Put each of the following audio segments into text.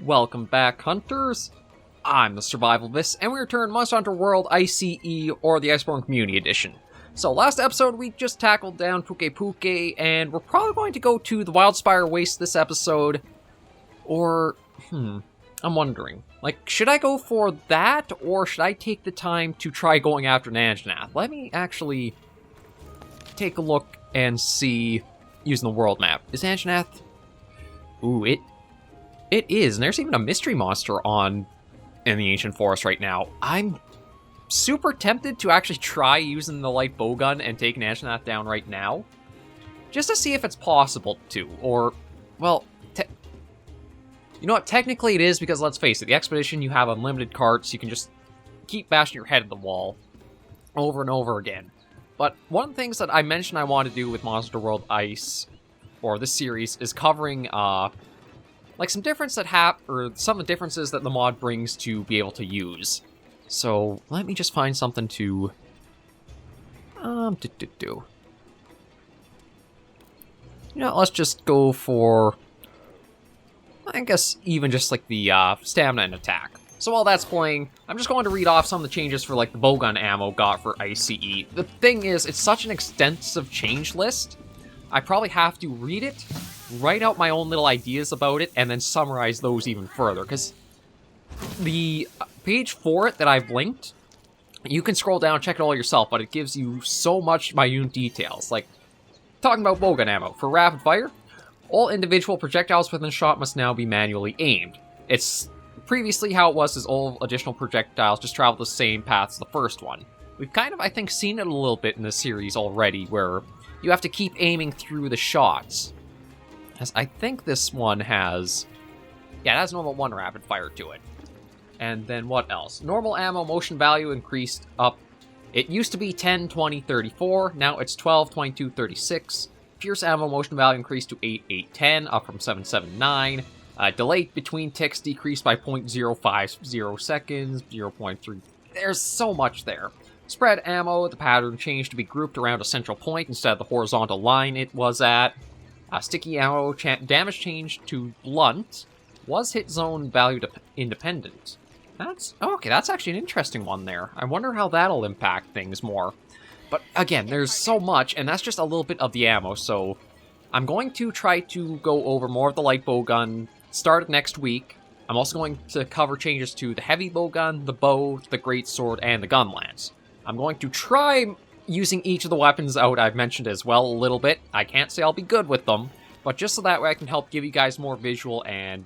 Welcome back, Hunters! I'm the SurvivalVis, and we return Monster Hunter World I.C.E. or the Iceborne Community Edition. So last episode we just tackled down Puke, and we're probably going to go to the Wildspire Waste this episode. Or, I'm wondering. Like, should I go for that, or should I take the time to try going after Nanjanath? Let me actually take a look and see, using the world map. Is Nanjanath... Ooh, It is, and there's even a mystery monster in the Ancient Forest right now. I'm super tempted to actually try using the light bowgun and take Nanjanath down right now, just to see if it's possible to, or, well, you know what, technically it is, because let's face it, the Expedition, you have unlimited carts, you can just keep bashing your head at the wall over and over again. But one of the things that I mentioned I want to do with Monster World Ice, or this series, is covering, like some difference that or some of the differences that the mod brings to be able to use. So let me just find something to You know, let's just go for, I guess, even just like the stamina and attack. So while that's playing, I'm just going to read off some of the changes for like the bowgun ammo got for I.C.E. The thing is, it's such an extensive change list. I probably have to read it, write out my own little ideas about it, and then summarize those even further, because the page for it that I've linked, you can scroll down and check it all yourself, but it gives you so much minute details. Like, talking about bowgun ammo. For rapid fire, all individual projectiles within a shot must now be manually aimed. It's previously how it was, is all additional projectiles just travel the same path as the first one. We've kind of, I think, seen it a little bit in this series already, where you have to keep aiming through the shots. As I think this one has... Yeah, it has normal 1 rapid fire to it. And then what else? Normal ammo motion value increased up. It used to be 10, 20, 34. Now it's 12, 22, 36. Fierce ammo motion value increased to 8, 8, 10, up from 7, 7, 9. Delay between ticks decreased by 0.050 seconds, 0.3. There's so much there. Spread ammo, the pattern changed to be grouped around a central point instead of the horizontal line it was at. Sticky ammo damage changed to blunt. Was hit zone value independent? That's actually an interesting one there. I wonder how that'll impact things more. But again, there's so much, and that's just a little bit of the ammo, so I'm going to try to go over more of the light bowgun, start next week. I'm also going to cover changes to the heavy bowgun, the bow, the greatsword, and the gun lance. I'm going to try using each of the weapons out I've mentioned as well a little bit. I can't say I'll be good with them, but just so that way I can help give you guys more visual and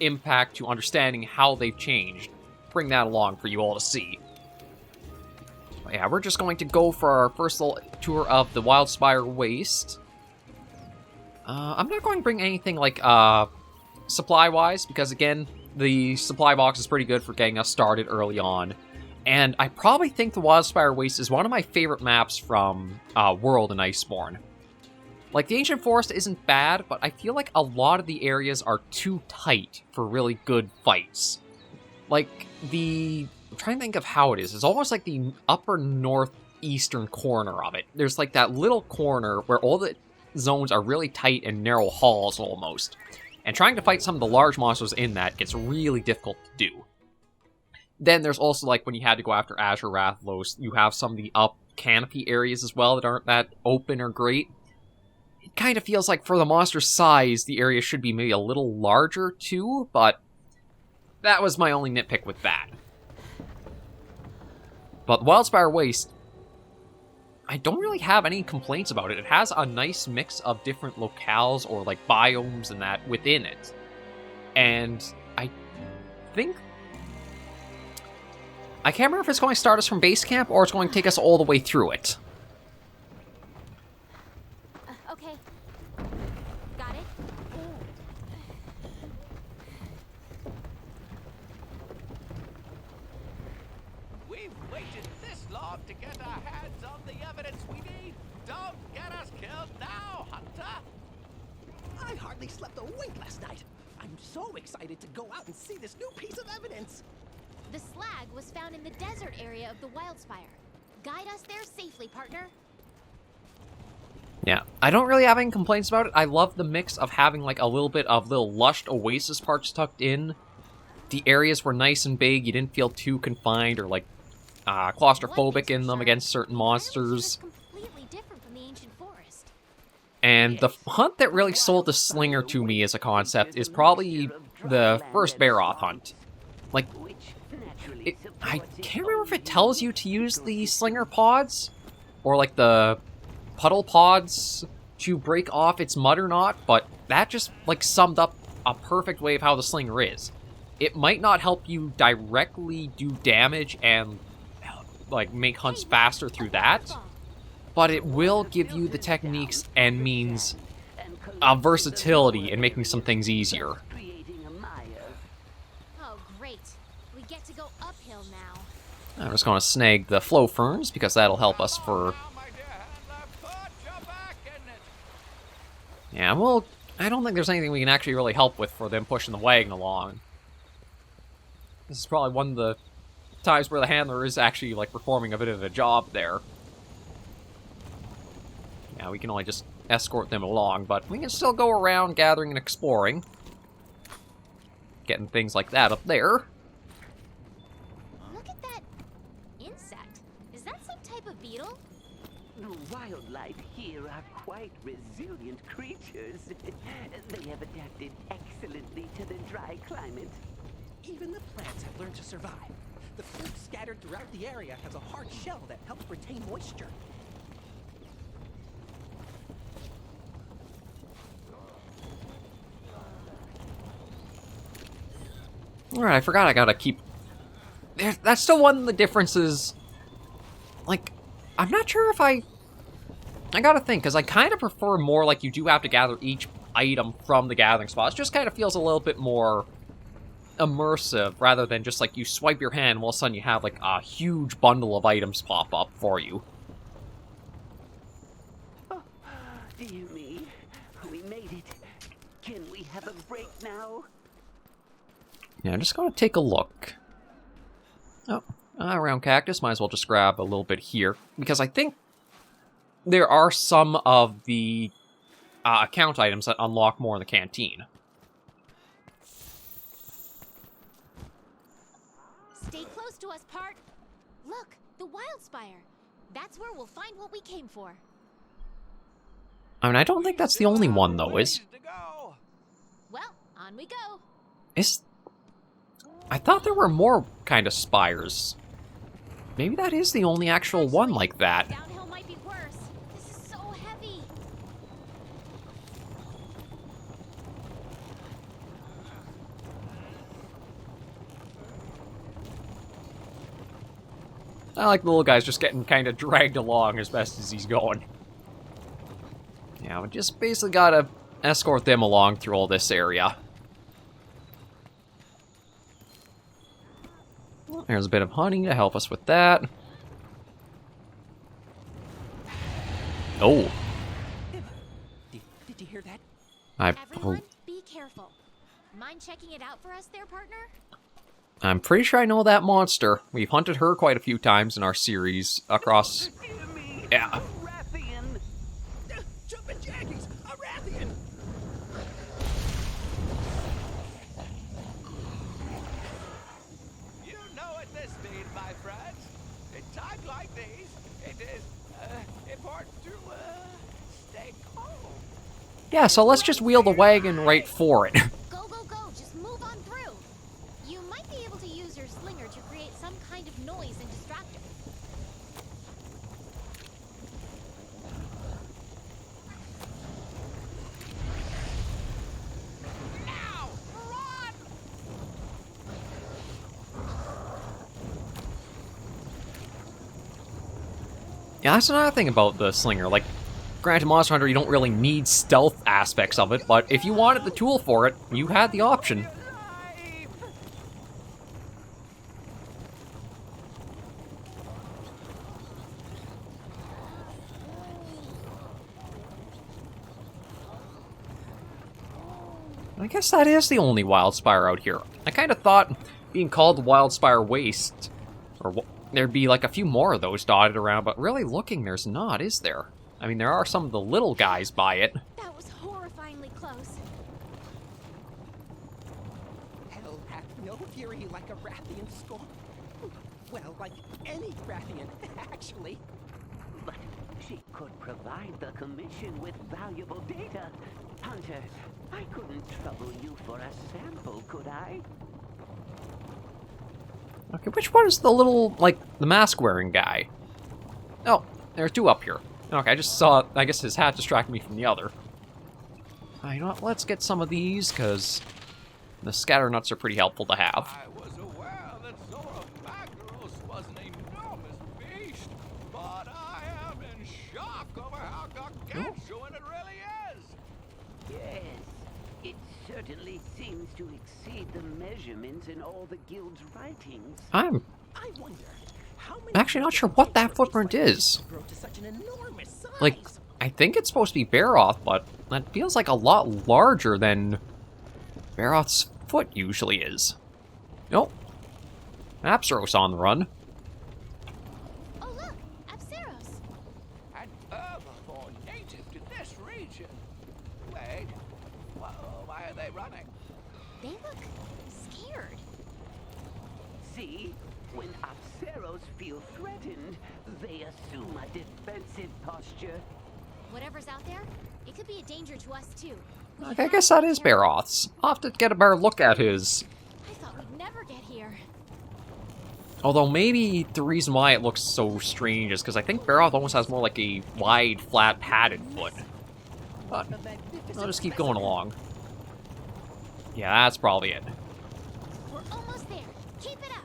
impact to understanding how they've changed. Bring that along for you all to see. But yeah, we're just going to go for our first little tour of the Wildspire Waste. I'm not going to bring anything like supply-wise, because again, the supply box is pretty good for getting us started early on. And I probably think the Wildspire Waste is one of my favorite maps from World and Iceborne. Like, the Ancient Forest isn't bad, but I feel like a lot of the areas are too tight for really good fights. Like, I'm trying to think of how it is. It's almost like the upper northeastern corner of it. There's like that little corner where all the zones are really tight and narrow halls almost. And trying to fight some of the large monsters in that gets really difficult to do. Then there's also, like, when you had to go after Azure Rathlos, you have some of the up canopy areas as well that aren't that open or great. It kind of feels like for the monster's size, the area should be maybe a little larger too, but that was my only nitpick with that. But Wildspire Waste, I don't really have any complaints about it. It has a nice mix of different locales or, like, biomes and that within it. And I think... I can't remember if it's going to start us from base camp or it's going to take us all the way through it. Okay. Got it? We've waited this long to get our hands on the evidence we need. Don't get us killed now, Hunter! I hardly slept a wink last night. I'm so excited to go out and see this new piece of evidence. The slag was found in the desert area of the Wildspire. Guide us there safely, partner. Yeah, I don't really have any complaints about it. I love the mix of having like a little bit of little lush oasis parts tucked in. The areas were nice and big. You didn't feel too confined or like claustrophobic in them against certain monsters. Completely different from the ancient forest. And the hunt that really sold the Slinger to me as a concept is probably the first Barroth hunt. Like, I can't remember if it tells you to use the Slinger pods, or like the puddle pods to break off its mud or not, but that just like summed up a perfect way of how the Slinger is. It might not help you directly do damage and like make hunts faster through that, but it will give you the techniques and means of versatility in making some things easier. Oh, great. We get to go uphill now. I'm just going to snag the flow ferns because that'll help us for... Yeah, well, I don't think there's anything we can actually really help with for them pushing the wagon along. This is probably one of the times where the handler is actually, like, performing a bit of a job there. Yeah, we can only just escort them along, but we can still go around gathering and exploring. Getting things like that up there. Look at that insect. Is that some type of beetle? The wildlife here are quite resilient creatures. They have adapted excellently to the dry climate. Even the plants have learned to survive. The fruit scattered throughout the area has a hard shell that helps retain moisture. Alright, I forgot I gotta keep... That's still one of the differences. Like, I'm not sure if I gotta think, because I kind of prefer more like you do have to gather each item from the gathering spot. It just kind of feels a little bit more immersive, rather than just like you swipe your hand and all of a sudden you have like a huge bundle of items pop up for you. Oh, dear me. We made it. Can we have a break now? Yeah, I'm just gonna take a look. Oh, around cactus, might as well just grab a little bit here, because I think there are some of the account items that unlock more in the canteen. Stay close to us, Part. Look, the Wildspire. That's where we'll find what we came for. I mean, I don't think that's the only one, though, is... Well, on we go. I thought there were more kind of spires. Maybe that is the only actual one like that. Downhill might be worse. This is so heavy. I like the little guy's just getting kind of dragged along as best as he's going. Yeah, we just basically gotta escort them along through all this area. There's a bit of honey to help us with that. Oh. Did you hear that? Everyone, be careful. Mind checking it out for us there, partner? I'm pretty sure I know that monster. We've hunted her quite a few times in our series across... Dear me. Yeah. A Rathian. Jumpin' Jackies! A Rathian! You know at this speed, my friends. In times like these, it is important to stay calm. Yeah, so let's just wheel the wagon right for it. Go, go, go. Just move on through. You might be able to use your slinger to create some kind of noise and distractor. Now, run! Yeah, that's another thing about the Slinger. Like, granted, Monster Hunter, you don't really need stealth aspects of it, but if you wanted the tool for it, you had the option. I guess that is the only Wildspire out here. I kind of thought being called Wildspire Waste, or there'd be like a few more of those dotted around, but really looking, there's not, is there? I mean, there are some of the little guys by it. That was horrifyingly close. Hell hath no fury like a Rathian storm. Well, like any Rathian, actually. But she could provide the commission with valuable data. Hunter, I couldn't trouble you for a sample, could I? Okay, which one is the little, like, the mask-wearing guy? Oh, there are two up here. Okay, I just saw, I guess his hat distracted me from the other. You know what, let's get some of these, because the scatter nuts are pretty helpful to have. I was aware that Zora Magdaros was an enormous beast, but I am in shock over how gargantuan it really is. Yes, it certainly seems to exceed the measurements in all the guild's writings. I'm I wonder how many actually not sure what that footprint is. grow to such an enormous size. Like, I think it's supposed to be Barroth, but that feels like a lot larger than Barroth's foot usually is. Nope. Apsaros on the run. Oh look, Apsaros. An herbivore native to this region. Wait, why are they running? They look scared. See, when Apsaros feel threatened, they assume a defensive posture. Whatever's out there, it could be a danger to us too. We Okay, I have guess to that be is careful. Barroth's. I'll have to get a better look at his. I thought we'd never get here. Although maybe the reason why it looks so strange is because I think Baroth almost has more like a wide, flat, padded foot. But A magnificent I'll just keep going specimen. along. Yeah, that's probably it. We're almost there. Keep it up.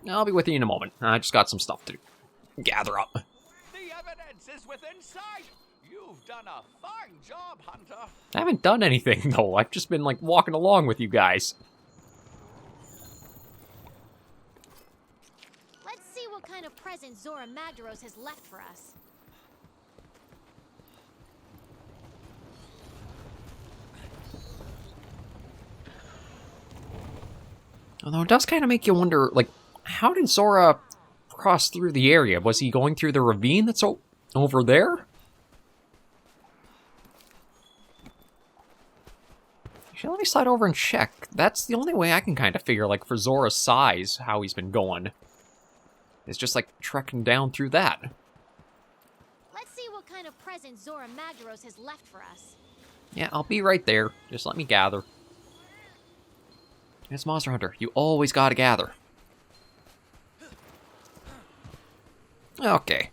I'll be with you in a moment. I just got some stuff to gather up. The evidence is within sight. You've done a fine job, Hunter. I haven't done anything, though. I've just been, like, walking along with you guys. Let's see what kind of present Zora Magdaros has left for us. Although it does kind of make you wonder, like, how did Zora cross through the area? Was he going through the ravine that's over there? Actually, let me slide over and check. That's the only way I can kind of figure, like, for Zora's size, how he's been going. It's just, like, trekking down through that. Let's see what kind of present Zora Magdaros has left for us. Yeah, I'll be right there. Just let me gather. It's Monster Hunter. You always gotta gather. Okay.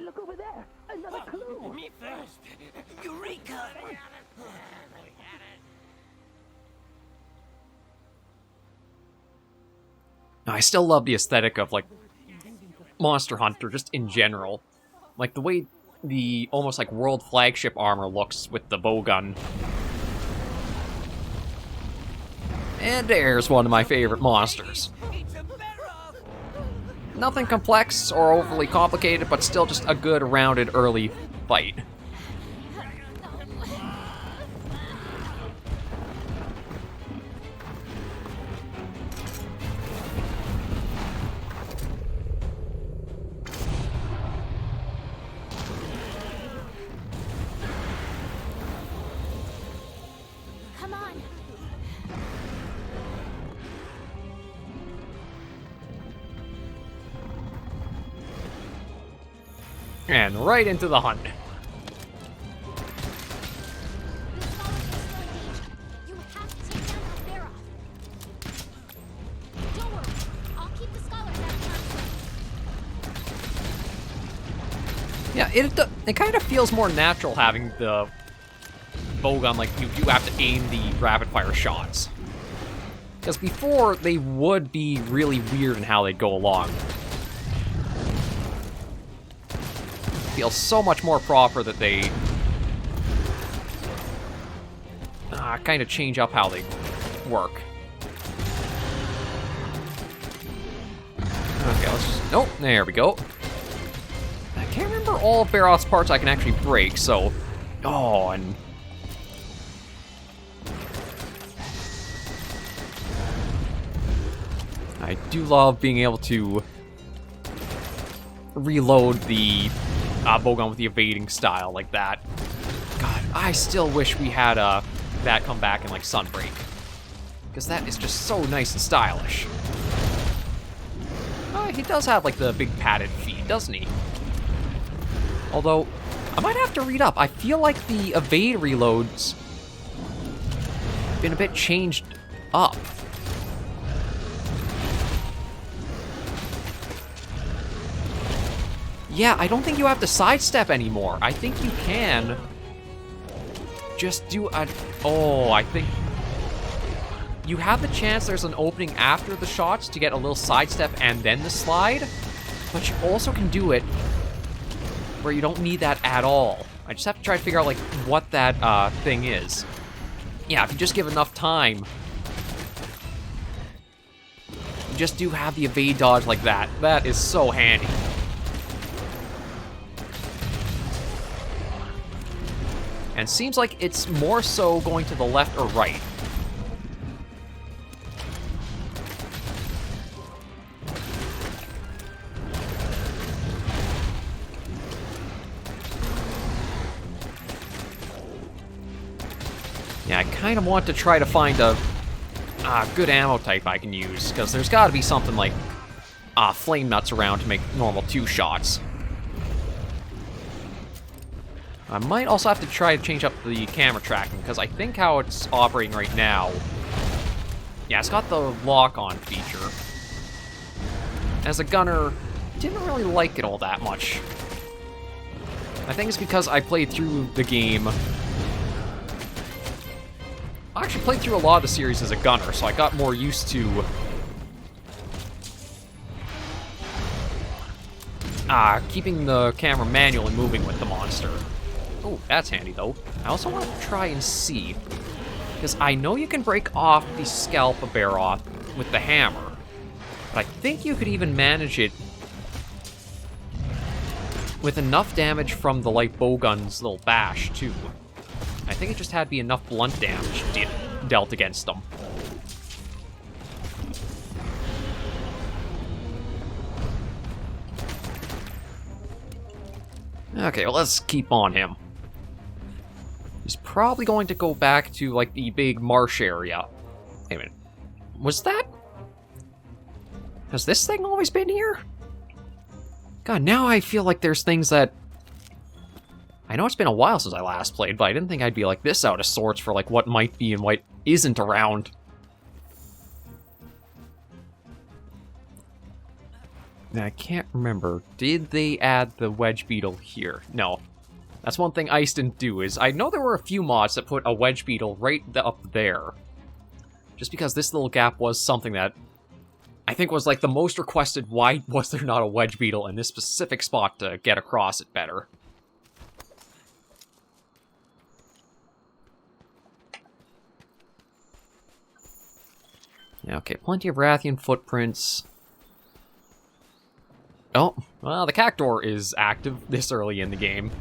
Look over there! Another clue! Me first. Eureka! I still love the aesthetic of, like, Monster Hunter, just in general. Like, the way the almost, like, world flagship armor looks with the bowgun. And there's one of my favorite monsters. Nothing complex or overly complicated, but still just a good, rounded, early fight. Come on. And right into the hunt. The scholars are still engaged. You have to take down Baroth. Don't worry. I'll keep the scholars out of harm's way. Yeah, it kind of feels more natural having the bowgun, like, you do have to aim the rapid-fire shots. Because before, they would be really weird in how they'd go along. Feels so much more proper that they kind of change up how they work. Okay, let's just... Nope, there we go. I can't remember all of Barroth's parts I can actually break, so... Oh, and... I do love being able to reload the bowgun with the evading style like that. God, I still wish we had that come back in like Sunbreak, because that is just so nice and stylish. He does have like the big padded feet, doesn't he? Although, I might have to read up. I feel like the evade reloads been a bit changed up. Yeah, I don't think you have to sidestep anymore. I think you can just do a... Oh, I think... You have the chance there's an opening after the shots to get a little sidestep and then the slide, but you also can do it where you don't need that at all. I just have to try to figure out, like, what that thing is. Yeah, if you just give enough time, you just do have the evade dodge like that. That is so handy. And seems like it's more so going to the left or right. Yeah, I kind of want to try to find a good ammo type I can use, because there's got to be something like flame nuts around to make normal 2 shots. I might also have to try to change up the camera tracking, because I think how it's operating right now... Yeah, it's got the lock-on feature. As a gunner, didn't really like it all that much. I think it's because I played through the game... I actually played through a lot of the series as a gunner, so I got more used to... keeping the camera manually moving with the monster. Oh, that's handy, though. I also want to try and see, because I know you can break off the scalp of Barroth with the hammer, but I think you could even manage it with enough damage from the light bowgun's little bash, too. I think it just had to be enough blunt damage dealt against them. Okay, well, let's keep on him. He's probably going to go back to, like, the big marsh area. Wait a minute. Was that... Has this thing always been here? God, now I feel like there's things that... I know it's been a while since I last played, but I didn't think I'd be like this out of sorts for, like, what might be and what isn't around. I can't remember. Did they add the wedge beetle here? No. That's one thing Ice didn't do, is I know there were a few mods that put a wedge beetle right up there. Just because this little gap was something that I think was like the most requested, why was there not a wedge beetle in this specific spot to get across it better? Yeah, okay, plenty of Rathian footprints. Oh, well, the Cactor is active this early in the game.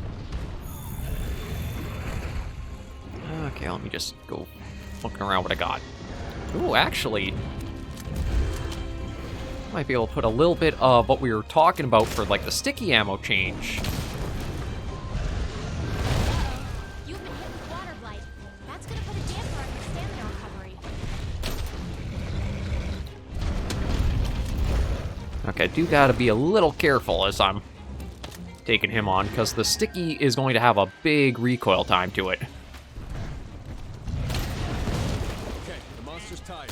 Okay, let me just go looking around what I got. Ooh, actually, might be able to put a little bit of what we were talking about for, like, the sticky ammo change. You've been hit with water blight. That's gonna put a damper on your stamina recovery. Okay, I do gotta be a little careful as I'm taking him on, because the sticky is going to have a big recoil time to it. Okay, the monster's tired.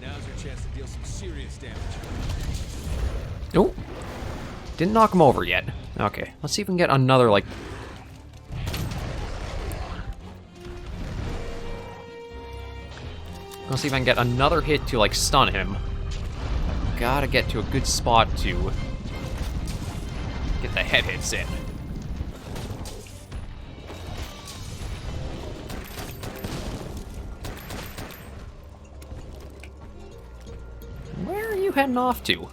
Now's your chance to deal some serious damage. Nope. Didn't knock him over yet. Okay, let's see if we can get another, like... Let's see if I can get another hit to, like, stun him. Gotta get to a good spot to get the head hits in. you heading off to?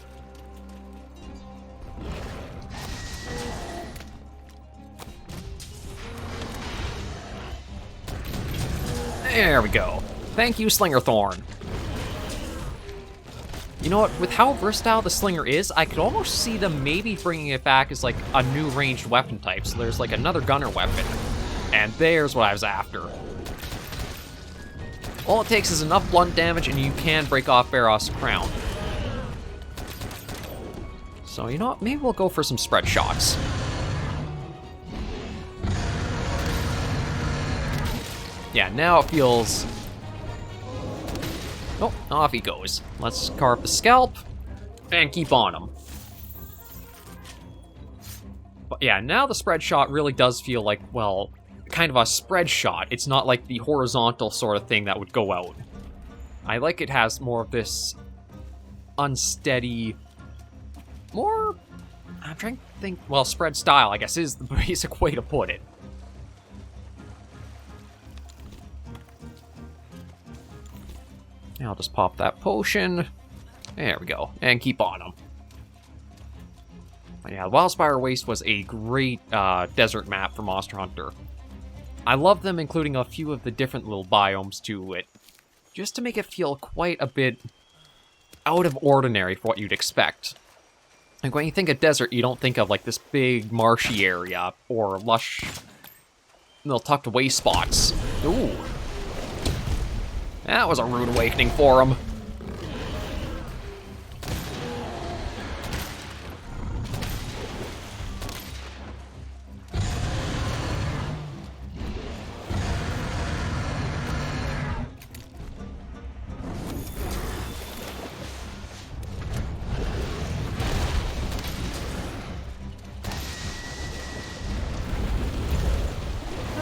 There we go. Thank you, Slinger Thorn. You know what, with how versatile the Slinger is, I could almost see them maybe bringing it back as like a new ranged weapon type, so there's like another gunner weapon. And there's what I was after. All it takes is enough blunt damage and you can break off Baroth's crown. So you know what, maybe we'll go for some spread shots. Yeah, now it feels... Oh, off he goes. Let's carve the scalp and keep on him. But yeah, now the spread shot really does feel like, well, kind of a spread shot. It's not like the horizontal sort of thing that would go out. I like it has more of this unsteady, more... I'm trying to think... Well, spread style, I guess, is the basic way to put it. I'll just pop that potion. There we go. And keep on them. But yeah, Wildspire Waste was a great desert map for Monster Hunter. I love them including a few of the different little biomes to it, just to make it feel quite a bit out of ordinary for what you'd expect. Like when you think of desert, you don't think of like this big marshy area or lush little tucked away spots. Ooh. That was a rude awakening for him.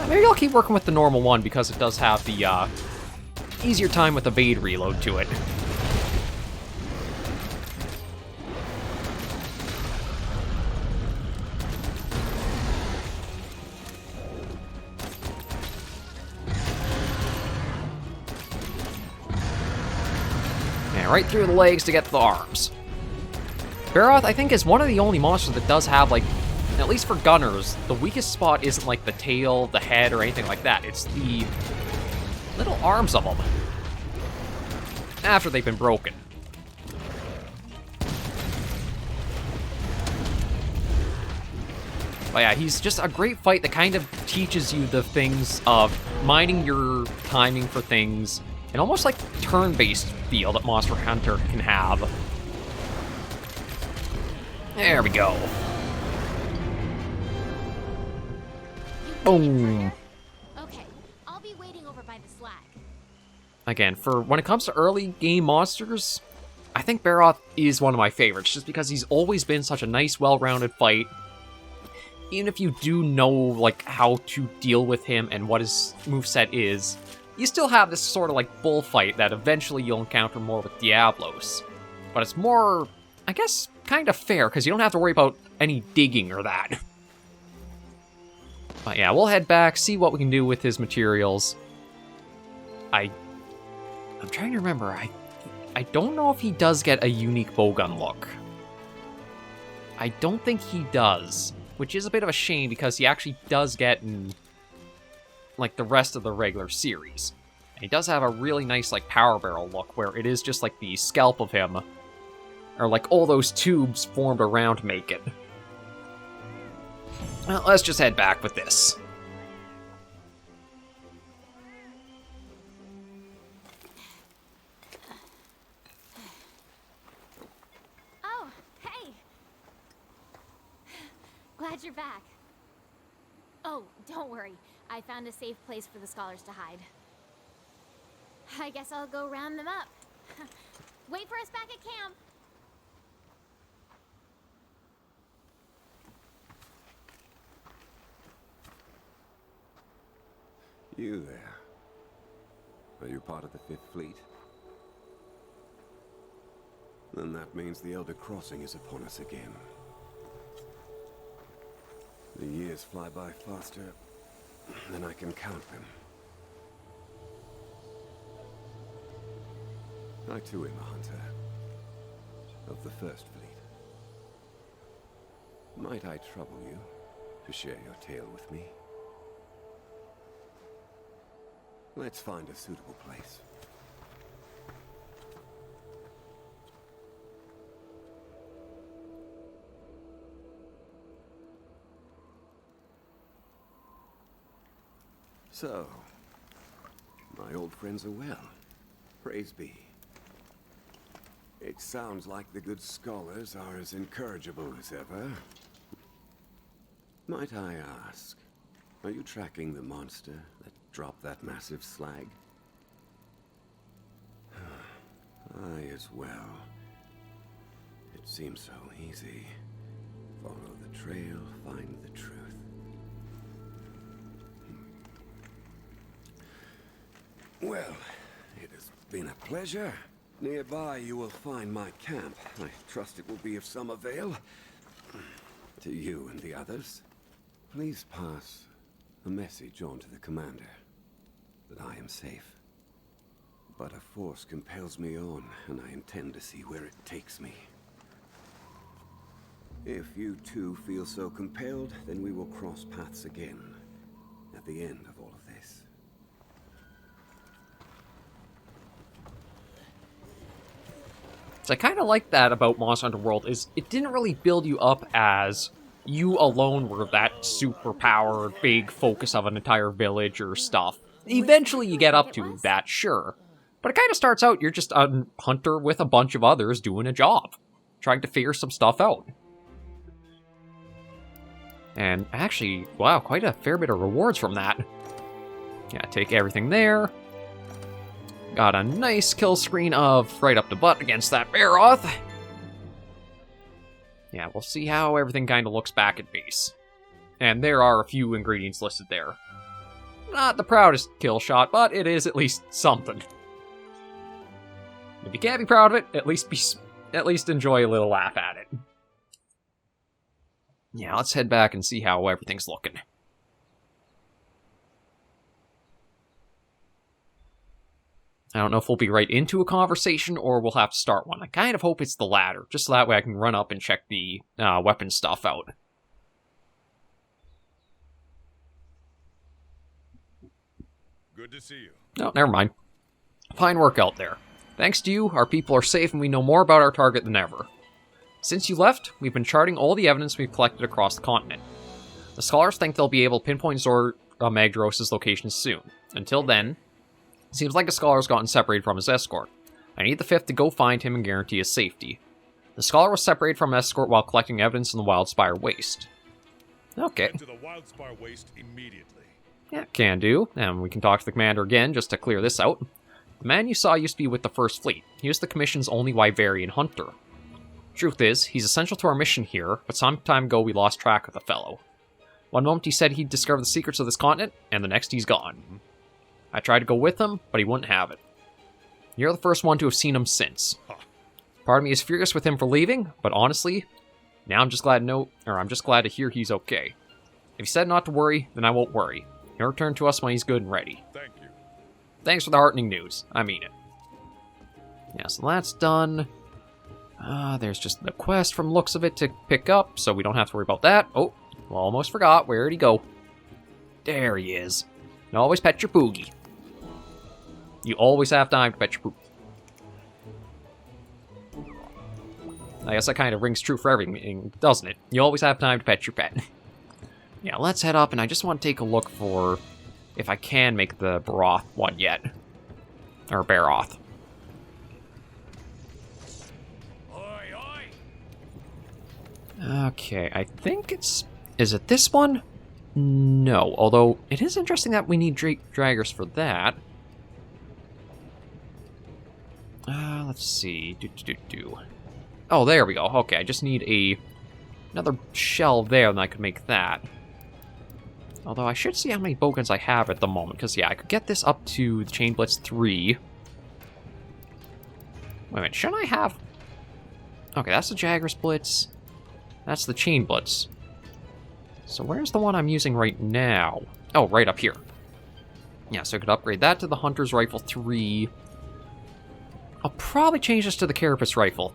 Maybe I'll keep working with the normal one because it does have the easier time with evade reload to it. Yeah, right through the legs to get the arms. Barroth, I think, is one of the only monsters that does have, like, at least for gunners, the weakest spot isn't like the tail, the head, or anything like that. It's the little arms of them after they've been broken. But yeah, he's just a great fight that kind of teaches you the things of minding your timing for things, and almost like turn-based feel that Monster Hunter can have. There we go. Boom. Okay, I'll be waiting over by the slag. Again, for when it comes to early game monsters, I think Barroth is one of my favorites, just because he's always been such a nice, well-rounded fight. Even if you do know, like, how to deal with him and what his moveset is, you still have this sort of, like, bullfight that eventually you'll encounter more with Diablos. But it's more, I guess, kind of fair, because you don't have to worry about any digging or that. But yeah, we'll head back, see what we can do with his materials. I'm trying to remember, I don't know if he does get a unique bowgun look. I don't think he does, which is a bit of a shame because he actually does get in, like, the rest of the regular series. And he does have a really nice, like, power barrel look where it is just like the scalp of him, or like all those tubes formed around make it. Well, let's just head back with this. Oh, hey! Glad you're back. Oh, don't worry. I found a safe place for the scholars to hide. I guess I'll go round them up. Wait for us back at camp. You there. Are you part of the Fifth Fleet? Then that means the Elder Crossing is upon us again. The years fly by faster than I can count them. I too am a hunter. of the First Fleet. Might I trouble you to share your tale with me? Let's find a suitable place. So, my old friends are well. Praise be. It sounds like the good scholars are as incorrigible as ever. Might I ask, are you tracking the monster that dropped that massive slag? I as well. It seems so easy. Follow the trail, find the truth. Well, it has been a pleasure. Nearby you will find my camp. I trust it will be of some avail to you and the others. Please pass a message on to the commander that I am safe. But a force compels me on, and I intend to see where it takes me. If you too feel so compelled, then we will cross paths again at the end of all of this. So I kind of like that about Monster Hunter World, is it didn't really build you up as you alone were that super-powered, big focus of an entire village or stuff. Eventually you get up to that, sure. But it kind of starts out, you're just a hunter with a bunch of others doing a job. Trying to figure some stuff out. And actually, wow, quite a fair bit of rewards from that. Yeah, take everything there. Got a nice kill screen of right up the butt against that Barroth. Yeah, we'll see how everything kind of looks back at base. And there are a few ingredients listed there. Not the proudest kill shot, but it is at least something. If you can't be proud of it, at least enjoy a little laugh at it. Yeah, let's head back and see how everything's looking. I don't know if we'll be right into a conversation or we'll have to start one. I kind of hope it's the latter, just so that way I can run up and check the weapon stuff out. Good to see you. No, never mind. Fine work out there. Thanks to you, our people are safe and we know more about our target than ever. Since you left, we've been charting all the evidence we've collected across the continent. The scholars think they'll be able to pinpoint Magdaros' location soon. Until then, it seems like a scholar's gotten separated from his escort. I need the fifth to go find him and guarantee his safety. The scholar was separated from escort while collecting evidence in the Wildspire Waste. Okay. Head to the Wildspire Waste immediately. Yeah, can do. And we can talk to the commander again just to clear this out. The man you saw used to be with the First Fleet. He was the Commission's only Wyverian hunter. Truth is, he's essential to our mission here, but some time ago we lost track of the fellow. One moment he said he'd discover the secrets of this continent, and the next he's gone. I tried to go with him, but he wouldn't have it. You're the first one to have seen him since. Part of me is furious with him for leaving, but honestly, now I'm just glad to hear he's okay. If he said not to worry, then I won't worry. He'll return to us when he's good and ready. Thank you. Thanks for the heartening news. I mean it. Yeah, so that's done. There's just the quest from looks of it to pick up, so we don't have to worry about that. Oh, almost forgot. Where'd he go? There he is. And always pet your poogie. You always have time to pet your poogie. I guess that kind of rings true for everything, doesn't it? You always have time to pet your pet. Yeah, let's head up, and I just want to take a look for if I can make the Baroth one yet. Or Barroth. Okay, I think it's... Is it this one? No, although it is interesting that we need draggers for that. Let's see. Oh, there we go. Okay, I just need another shell there, and I could make that. Although I should see how many bowguns I have at the moment, because yeah, I could get this up to the Chain Blitz 3. Wait a minute, shouldn't I have... Okay, that's the Jagger's Blitz. That's the Chain Blitz. So where's the one I'm using right now? Oh, right up here. Yeah, so I could upgrade that to the Hunter's Rifle 3. I'll probably change this to the Carapace Rifle.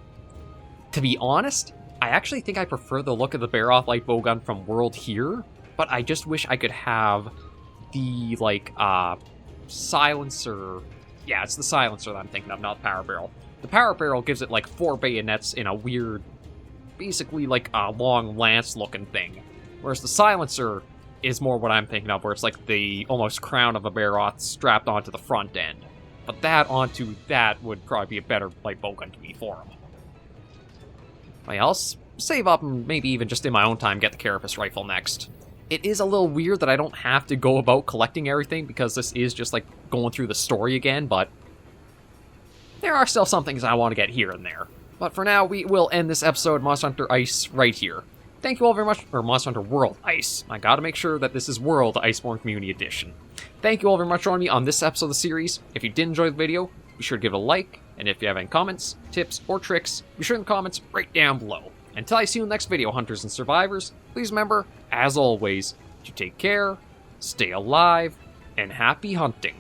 To be honest, I actually think I prefer the look of the Barroth light bowgun from World here, but I just wish I could have the, like, silencer. Yeah, it's the silencer that I'm thinking of, not the power barrel. The power barrel gives it, like, 4 bayonets in a weird, basically, like, a long lance-looking thing. Whereas the silencer is more what I'm thinking of, where it's like the almost crown of a Barroth strapped onto the front end. But that onto that would probably be a better light bowgun to me for him. I'll save up and maybe even just in my own time get the Carapace rifle next. It is a little weird that I don't have to go about collecting everything because this is just like going through the story again, but there are still some things I want to get here and there. But for now, we will end this episode of Monster Hunter Ice right here. Thank you all very much for Monster Hunter World Ice. I gotta make sure that this is World Iceborne Community Edition. Thank you all very much for joining me on this episode of the series. If you did enjoy the video, be sure to give it a like, and if you have any comments, tips, or tricks, be sure in the comments right down below. Until I see you in the next video, Hunters and Survivors, please remember, as always, to take care, stay alive, and happy hunting.